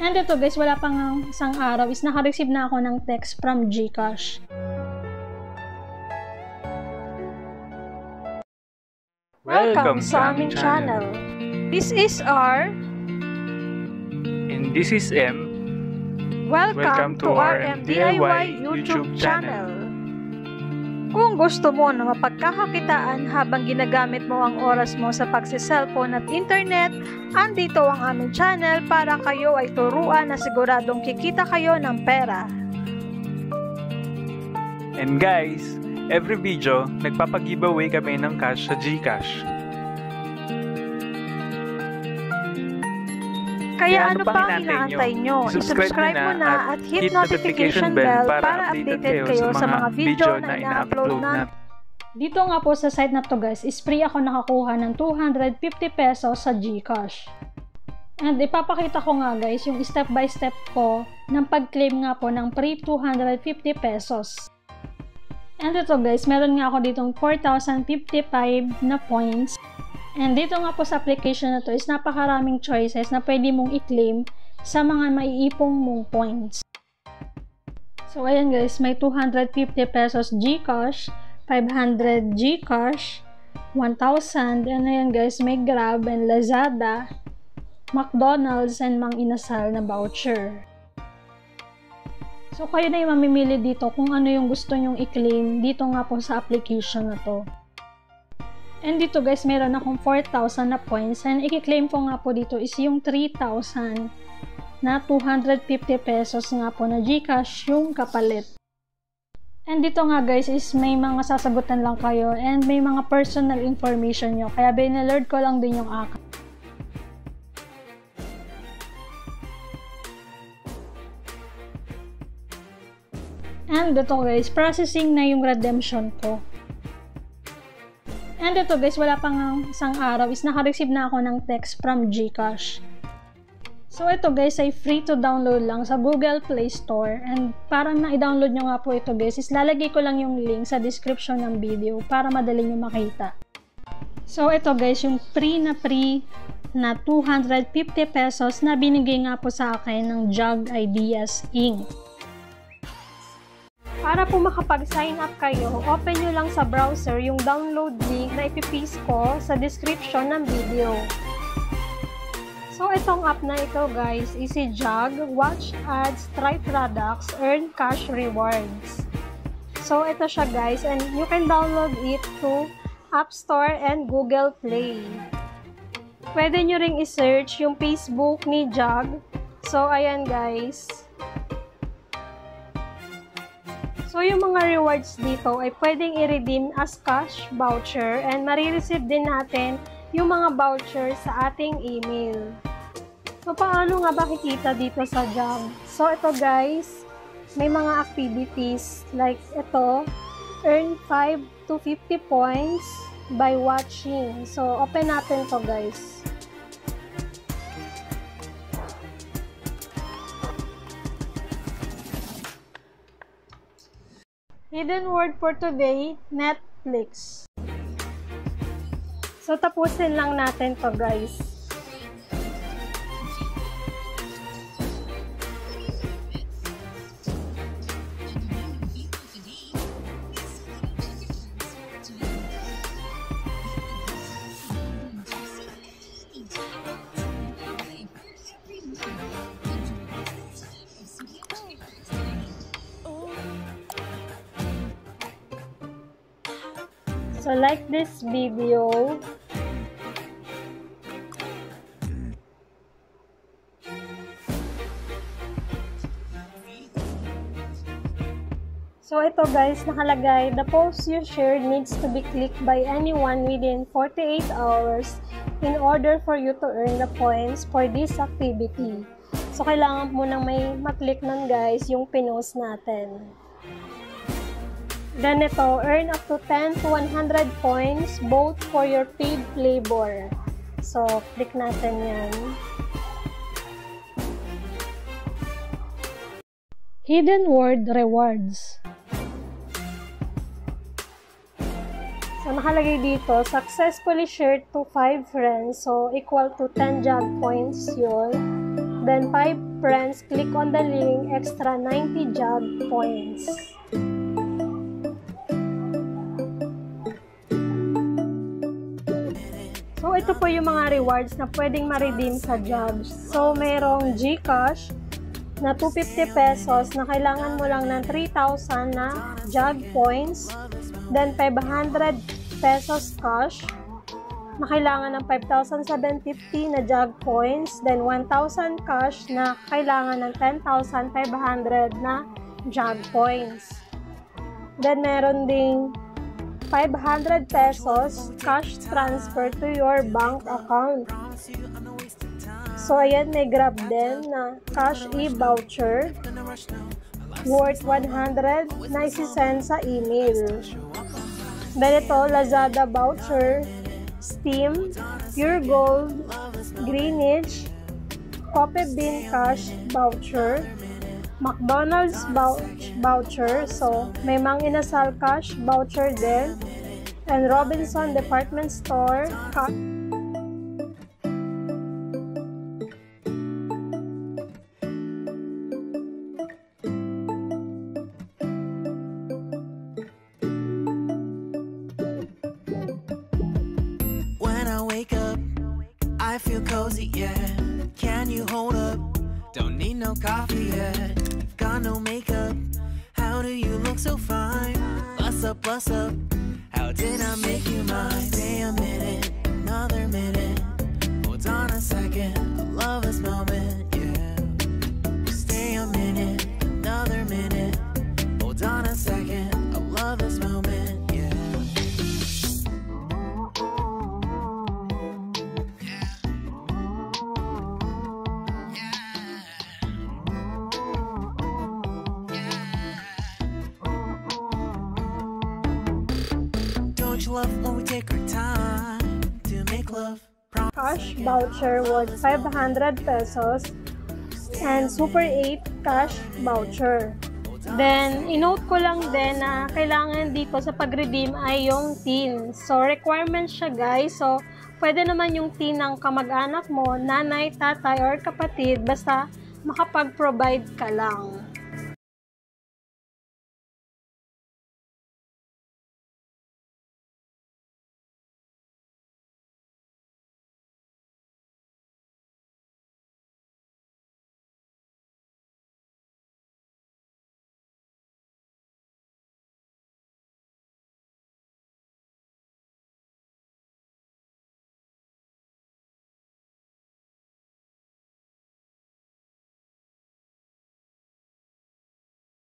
And ito guys, wala pang isang araw is naka-receive na ako ng text from Gcash. Welcome sa aming channel. This is R. And this is M. Welcome to R.M.diy YouTube channel. Kung gusto mo na mapagkakakitaan habang ginagamit mo ang oras mo sa pagsiselfone at internet, andito ang aming channel para kayo ay turuan na siguradong kikita kayo ng pera. And guys, every video, nagpapag-giveaway kami ng cash sa Gcash. Kaya ano pang inaantay nyo? I-subscribe mo na at hit notification bell para updated kayo sa mga video na ina-upload natin. Dito nga po sa site na to guys, is free ako nakakuha ng 250 pesos sa Gcash. And ipapakita ko nga guys yung step by step ko ng pag-claim nga po ng free 250 pesos. And ito guys, meron nga ako ditong 4,055 na points. And dito nga po sa application na to is napakaraming choices na pwede mong i-claim sa mga maiipong mong points. So ayan guys, may 250 pesos Gcash, 500 Gcash, 1,000, and ayan guys, may Grab and Lazada, McDonald's, and Mang Inasal na voucher. So kayo na yung mamimili dito kung ano yung gusto nyong i-claim dito nga po sa application na to. And dito guys, meron akong 4,000 na points, and i-claim ko nga po dito is yung 3,000 na 250 pesos nga po na Gcash yung kapalit. And dito nga guys is may mga sasagutan lang kayo and may mga personal information nyo, kaya binalord ko lang din yung account. And dito guys, processing na yung redemption ko. And ito guys, wala pang isang araw is naka-receive na ako ng text from Gcash. So ito guys ay free to download lang sa Google Play Store, and para na-download nyo nga po ito guys is lalagay ko lang yung link sa description ng video para madali nyo makita. So ito guys, yung free na 250 pesos na binigay nga po sa akin ng Jog Ideas Inc. Para po makapag-sign up kayo, open nyo lang sa browser yung download link na ipipaste ko sa description ng video. So, itong app na ito guys is si Jog, watch ads, try products, earn cash rewards. So, ito siya guys, and you can download it to App Store and Google Play. Pwede nyo ring i-search yung Facebook ni Jog. So, ayan guys. So, yung mga rewards dito ay pwedeng i-redeem as cash voucher, and marireceive din natin yung mga voucher sa ating email. So, paano nga ba kikita dito sa Jog? So, ito guys, may mga activities like ito, earn 5 to 50 points by watching. So, open natin to guys. Hidden word for today, Netflix. So, tapusin lang natin to guys. So, like this video. So, ito guys, nakalagay, the post you shared needs to be clicked by anyone within 48 hours in order for you to earn the points for this activity. So, kailangan mo nang may maklik nun guys, yung pinost natin. Then ito, earn up to 10 to 100 points both for your paid flavor. So, click natin yan. Hidden word rewards. So, nakalagay dito, successfully shared to 5 friends. So, equal to 10 Jog points yun. Then 5 friends, click on the link, extra 90 job points. So, ito po yung mga rewards na pwedeng ma-redeem sa jobs. So, mayroong Gcash na 250 pesos na kailangan mo lang ng 3,000 na job points. Then, 500 pesos cash na kailangan ng 5,750 na job points. Then, 1,000 cash na kailangan ng 10,500 na job points. Then, meron ding 500 pesos cash transfer to your bank account. So, ayan, may grab din na cash e-voucher worth 100 na isi-send sa email. Then ito, Lazada voucher, Steam, Pure Gold, Greenwich, Coffee Bean cash voucher, McDonald's voucher, so may Mang Inasal cash voucher din, and Robinson Department Store cash. When I wake up, I feel cozy, yeah. Can you hold up? Don't need no coffee yet. Got no makeup. How do you look so fine? Bust up, bust up. How did I make you mine? Stay a minute, another minute. Hold on a second, I love this moment, yeah. Stay a minute, another minute. Hold on a second, I love this moment, yeah. Love when we take our time to make love. Cash voucher worth 500 pesos and Super 8 cash voucher. Then, inote ko lang din na kailangan dito sa pag-redeem ay yung TIN. So, requirements siya guys. So, pwede naman yung TIN ng kamag-anak mo, nanay, tatay, or kapatid, basta makapag-provide ka lang.